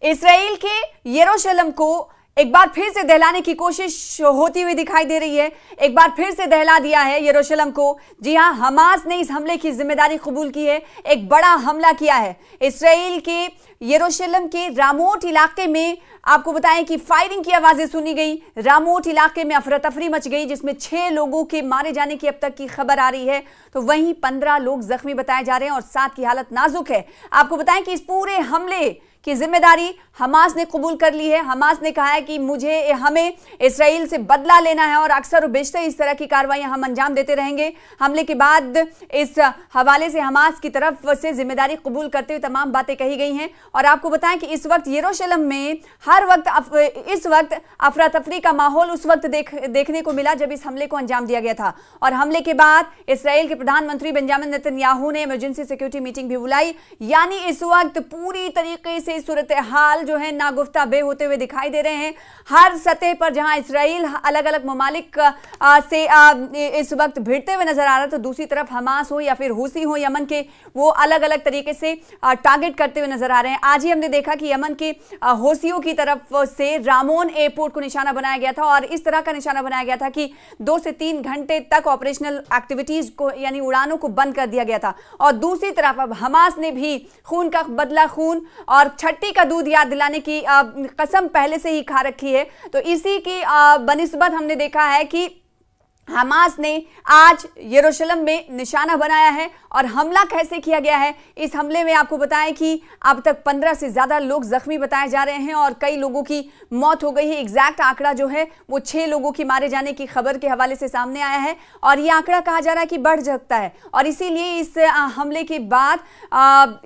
Israel के यरूशलेम को एक बार फिर से दहलाने की कोशिश होती हुई दिखाई दे रही है। एक बार फिर से दहला दिया है यरूशलेम को। जी हां, हमास ने इस हमले की जिम्मेदारी कबूल की है। एक बड़ा हमला किया है इसराइल के यरूशलेम के रामोट इलाके में। आपको बताएं कि फायरिंग की आवाजें सुनी गई। रामोट इलाके में अफरा तफरी मच गई, जिसमें 6 लोगों के मारे जाने की अब तक की खबर आ रही है। तो वहीं 15 लोग जख्मी बताए जा रहे हैं और 7 की हालत नाजुक है। आपको बताएं कि इस पूरे हमले की जिम्मेदारी हमास ने कबूल कर ली है। हमास ने कहा है कि हमें इसराइल से बदला लेना है और अक्सर बेशतर इस तरह की कार्रवाइयां हम अंजाम देते रहेंगे। हमले के बाद इस हवाले से हमास की तरफ से जिम्मेदारी कबूल करते हुए तमाम बातें कही गई हैं। और आपको बताएं कि इस वक्त यरूशलेम में इस वक्त अफरा तफरी का माहौल उस वक्त देखने को मिला जब इस हमले को अंजाम दिया गया था। और हमले के बाद इसराइल के प्रधानमंत्री बेंजामिन नेतन्याहू ने इमरजेंसी सिक्योरिटी मीटिंग भी बुलाई। यानी इस वक्त पूरी तरीके से सूरत हाल जो है नागुफ्ता बे होते हुए दिखाई दे रहे हैं। हर सतह पर जहां इसराइल अलग अलग ममालिक से इस वक्त भिड़ते हुए नजर आ रहा है, तो दूसरी तरफ हमास हो या फिर हुसी हो यमन के, वो अलग अलग तरीके से टारगेट करते हुए नजर आ रहे हैं। आज ही हमने देखा कि यमन के हुसियों की तरफ से रामोन एयरपोर्ट को निशाना बनाया गया था और इस तरह का निशाना बनाया गया था कि 2 से 3 घंटे तक ऑपरेशनल एक्टिविटीज को यानी उड़ानों को बंद कर दिया गया था। और दूसरी तरफ अब हमास ने भी खून का बदला खून और छठी का दूध याद दिलाने की कसम पहले से ही खा रखी है। तो इसी की बनिस्बत हमने देखा है कि हमास ने आज यरूशलेम में निशाना बनाया है। और हमला कैसे किया गया है, इस हमले में आपको बताएं कि अब तक 15 से ज्यादा लोग जख्मी बताए जा रहे हैं और कई लोगों की मौत हो गई है। एग्जैक्ट आंकड़ा जो है वो 6 लोगों की मारे जाने की खबर के हवाले से सामने आया है और ये आंकड़ा कहा जा रहा है कि बढ़ सकता है। और इसीलिए इस हमले के बाद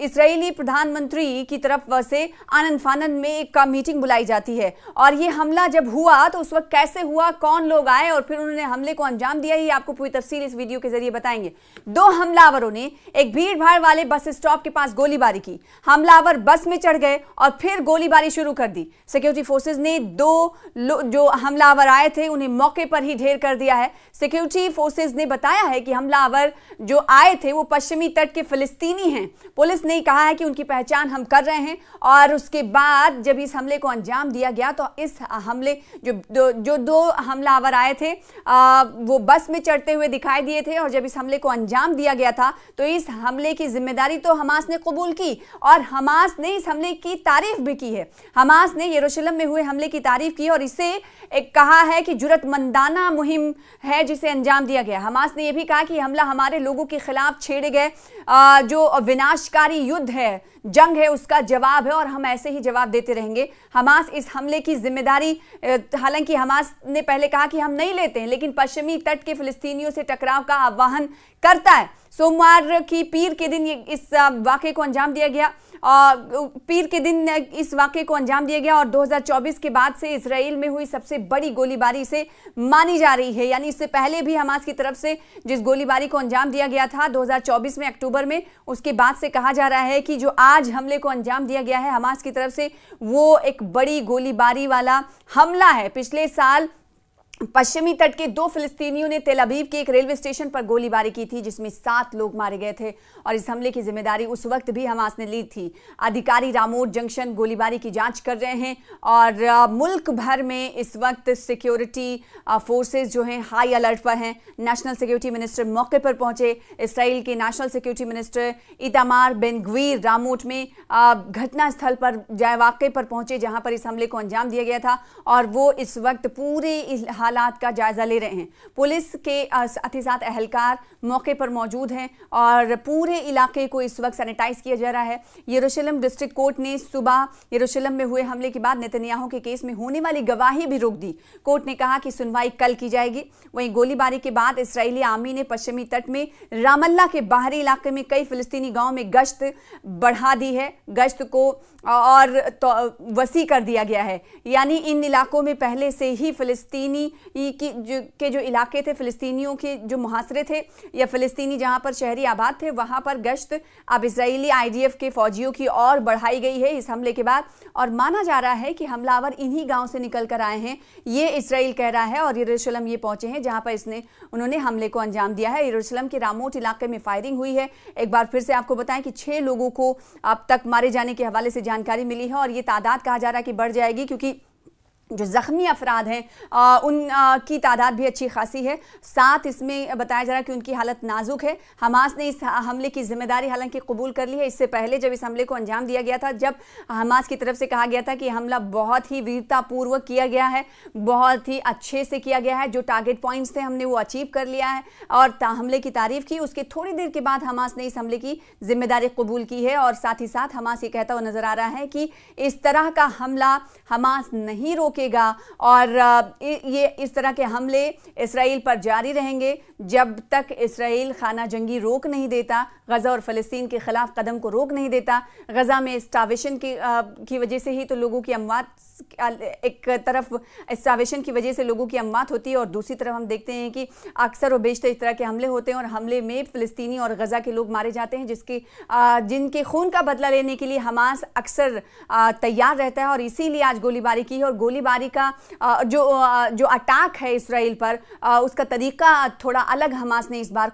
इजरायली प्रधानमंत्री की तरफ से आनन फानन में एक मीटिंग बुलाई जाती है। और ये हमला जब हुआ तो उस वक्त कैसे हुआ, कौन लोग आए और फिर उन्होंने हमले को अंजाम दिया, ये आपको पूरी तफसील इस वीडियो के जरिए बताएंगे। 2 हमलावरों ने एक भीड़ भाड़ वाले बस स्टॉप के पास गोलीबारी की। हमलावर बस में चढ़ गए और फिर गोलीबारी शुरू कर दी। सिक्योरिटी फोर्सेस ने 2 जो हमलावर आए थे उन्हें मौके पर ही ढेर कर दिया है। सिक्योरिटी फोर्सेस ने बताया है कि हमलावर जो आए थे वो पश्चिमी तट के फिलिस्तीनी हैं। पुलिस ने कहा है कि उनकी पहचान हम कर रहे हैं। और उसके बाद जब इस हमले को अंजाम दिया गया तो इस हमले जो 2 हमलावर आए थे वो बस में चढ़ते हुए दिखाई दिए थे। और जब इस हमले को अंजाम दिया गया था तो इस हमले की जिम्मेदारी तो हमास ने कबूल की और हमास ने इस हमले की तारीफ भी की है। हमास ने यरूशलेम में हुए हमले की तारीफ की और इसे एक कहा है कि जुर्रतमंदाना मुहिम है जिसे अंजाम दिया गया। हमास ने यह भी कहा कि हमला हमारे लोगों के खिलाफ छेड़े गए जो विनाशकारी युद्ध है, जंग है, उसका जवाब है और हम ऐसे ही जवाब देते रहेंगे। हमास इस हमले की जिम्मेदारी, हालांकि हमास ने पहले कहा कि हम नहीं लेते हैं, लेकिन पश्चिमी तट के फिलिस्तीनियों से टकराव का आह्वान करता है। सोमवार की पीर के दिन इस वाक़े को अंजाम दिया गया और 2024 के बाद से इजराइल में हुई सबसे बड़ी गोलीबारी से मानी जा रही है। यानी इससे पहले भी हमास की तरफ से जिस गोलीबारी को अंजाम दिया गया था 2024 में अक्टूबर में, उसके बाद से कहा जा रहा है कि जो आज हमले को अंजाम दिया गया है हमास की तरफ से वो एक बड़ी गोलीबारी वाला हमला है। पिछले साल पश्चिमी तट के 2 फिलिस्तीनियों ने तेल अवीव के एक रेलवे स्टेशन पर गोलीबारी की थी जिसमें 7 लोग मारे गए थे और इस हमले की जिम्मेदारी उस वक्त भी हमास ने ली थी। अधिकारी रामोट जंक्शन गोलीबारी की जांच कर रहे हैं और मुल्क भर में इस वक्त सिक्योरिटी फोर्सेस जो हैं हाई अलर्ट पर हैं। नेशनल सिक्योरिटी मिनिस्टर मौके पर पहुंचे। इसराइल के national security minister Itamar Ben Gvir Ramot में घटना स्थल पर वाक़े पर पहुंचे जहां पर इस हमले को अंजाम दिया गया था और वो इस वक्त पूरे हालात का जायजा ले रहे हैं। पुलिस के साथ ही साथ अहलकार मौके पर मौजूद हैं और पूरे इलाके को इस वक्त सैनिटाइज किया जा रहा है। यरूशलेम डिस्ट्रिक्ट कोर्ट ने सुबह यरूशलेम में हुए हमले के बाद नेतन्याहू के केस में होने वाली गवाही भी रोक दी। कोर्ट ने कहा कि सुनवाई कल की जाएगी। वहीं गोलीबारी के बाद इसराइली आर्मी ने पश्चिमी तट में रामल्ला के बाहरी इलाके में कई फिलिस्तीनी गांव में गश्त बढ़ा दी है। गश्त को और वसी कर दिया गया है। यानी इन इलाकों में पहले से ही फिलिस्तीनी के जो इलाके थे, फ़िलिस्तीनियों के जो मुहासरे थे या फ़िलिस्तीनी जहां पर शहरी आबाद थे, वहां पर गश्त अब इजरायली IDF के फौजियों की और बढ़ाई गई है इस हमले के बाद। और माना जा रहा है कि हमलावर इन्हीं गाँव से निकल कर आए हैं, ये इसराइल कह रहा है, और यरूशलेम ये पहुंचे हैं जहां पर उन्होंने हमले को अंजाम दिया है। यरूशलेम के रामोट इलाके में फायरिंग हुई है। एक बार फिर से आपको बताएं कि 6 लोगों को अब तक मारे जाने के हवाले से जानकारी मिली है, और ये तादाद कहा जा रहा है कि बढ़ जाएगी, क्योंकि जो ज़ख्मी अफराद हैं की तादाद भी अच्छी खासी है। 7 इसमें बताया जा रहा है कि उनकी हालत नाजुक है। हमास ने इस हमले की जिम्मेदारी हालांकि कबूल कर ली है। इससे पहले जब इस हमले को अंजाम दिया गया था, जब हमास की तरफ से कहा गया था कि हमला बहुत ही वीरतापूर्वक किया गया है, बहुत ही अच्छे से किया गया है, जो टारगेट पॉइंट्स थे हमने वो अचीव कर लिया है, और हमले की तारीफ की। उसके थोड़ी देर के बाद हमास ने इस हमले की जिम्मेदारी कबूल की है, और साथ ही साथ हमास ये कहता हुआ नजर आ रहा है कि इस तरह का हमला हमास नहीं रोके और ये इस तरह के हमले इसराइल पर जारी रहेंगे जब तक इसराइल खाना जंगी रोक नहीं देता, गजा और फ़लस्तीन के खिलाफ कदम को रोक नहीं देता। गजा में स्टार्वेशन की वजह से ही तो लोगों की अमवात, एक तरफ स्टार्वेशन की वजह से लोगों की अमवात होती है, और दूसरी तरफ हम देखते हैं कि अक्सर और बेशतर इस तरह के हमले होते हैं, और हमले में फ़लस्तीनी और गजा के लोग मारे जाते हैं, जिनके खून का बदला लेने के लिए हमास अक्सर तैयार रहता है। और इसीलिए आज गोलीबारी की है, और गोलीबारी का जो अटैक है इसराइल पर, उसका तरीका थोड़ा अलग हमास ने इस बार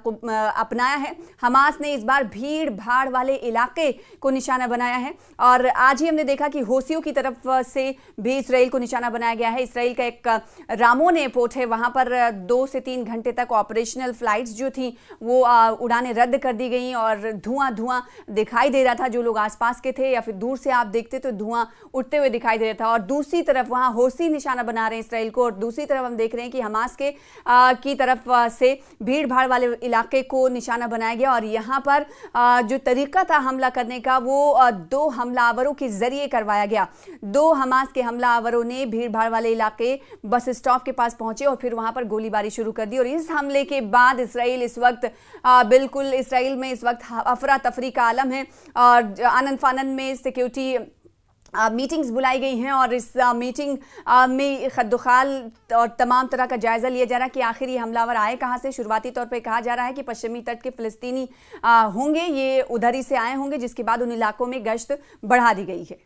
अपनाया है। हमास ने इस बार भीड़ भाड़ वाले इलाके को निशाना बनाया है, और आज ही हमने देखा कि होसियों की तरफ से भी इसराइल को निशाना बनाया गया है। इसराइल का एक रामोन एयरपोर्ट है, वहां पर 2 से 3 घंटे तक ऑपरेशनल फ्लाइट्स जो थी वो उड़ानें रद्द कर दी गई, और धुआं दिखाई दे रहा था। जो लोग आसपास के थे या फिर दूर से आप देखते तो धुआं उठते हुए दिखाई दे रहा था। और दूसरी तरफ वहां होसी निशाना बना रहे हैं इसराइल को, और दूसरी तरफ हम देख रहे हैं कि हमास की तरफ से भीड़ भाड़ वाले इलाके को निशाना बनाया गया। और यहाँ पर जो तरीका था हमला करने का वो 2 हमलावरों के जरिए करवाया गया। 2 हमास के हमलावरों ने भीड़ भाड़ वाले इलाके बस स्टॉप के पास पहुंचे और फिर वहां पर गोलीबारी शुरू कर दी। और इस हमले के बाद इसराइल में इस वक्त अफरा तफरी का आलम है, और आनन फानन में सिक्योरिटी मीटिंग्स बुलाई गई हैं, और इस मीटिंग में खद्दुखाल और तमाम तरह का जायजा लिया जा रहा है कि आखिर ये हमलावर आए कहां से। शुरुआती तौर पे कहा जा रहा है कि पश्चिमी तट के फ़िलिस्तीनी होंगे, ये उधर ही से आए होंगे, जिसके बाद उन इलाकों में गश्त बढ़ा दी गई है।